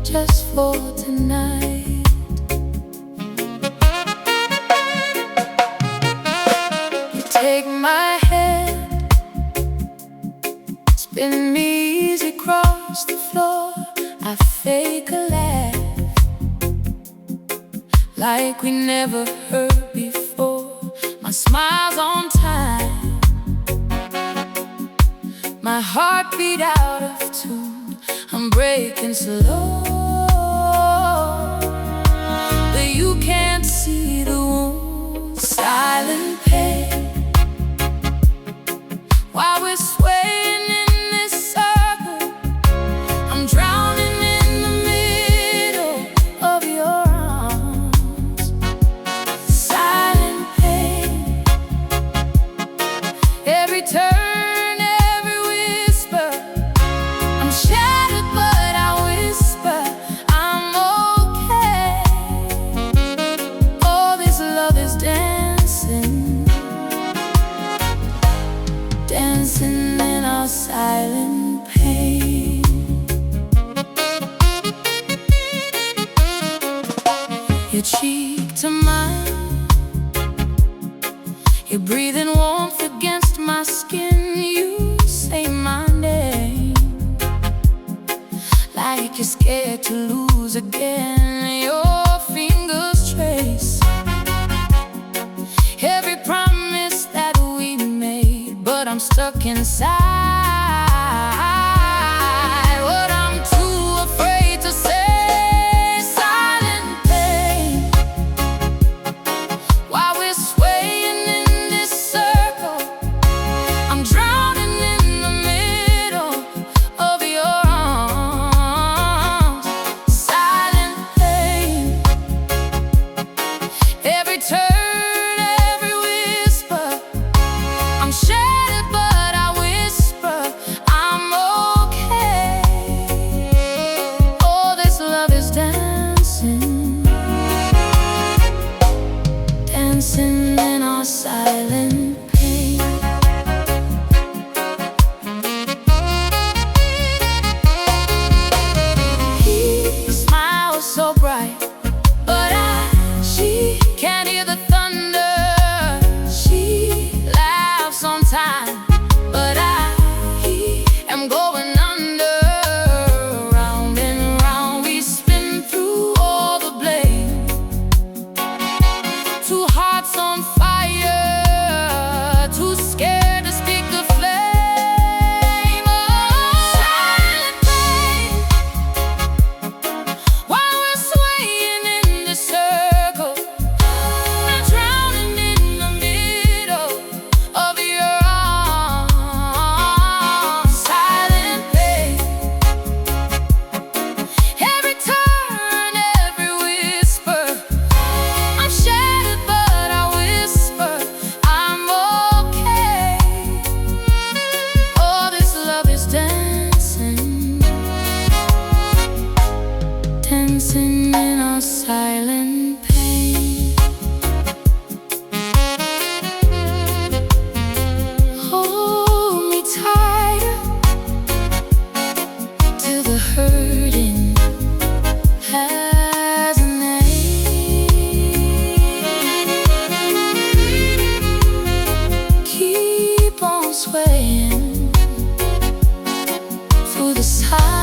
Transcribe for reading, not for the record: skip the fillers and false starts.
just for tonight. You take my hand, spin me easy across the floor. I fake a laugh like we never heard before. My smile's on time, my heartbeat out of tune. I'm breaking slow, but you can't see the wound. Silent pain while we're swaying in this circle. I'm drowning in the middle of your arms. Silent pain, every turn, every whisper. I'm shattered but I whisper I'm okay. All this love is dancing, dancing in our silent pain. Your cheek to mine, you're breathing warmth against my skin. You say my name like you're scared to lose again. Your fingers trace every promise that we made, but I'm stuck inside what I'm too afraid to say. Silent pain while we're swaying in this circle. I'm drowning in the middle of your arms. Silent pain, every turn, every whisper. I'm shattered but I whisper I'm okay. All this love is dancing, dancing in our silent pain. He smiles so bright, but she can't hear the thunder. She laughs on time, but I am going under. Round and round we spin through all the blame. Two hearts on fire, too scared to speak the flame. Oh, silent pain while we're swaying in the circle. I'm drowning in the middle of your arms. Silent pain, every turn, every whisper. I'm shattered but I whisper I'm okay. All this love is dancing, dancing in our silent pain. Hold me tighter till the hurting has a name. Keep on swaying through the silence.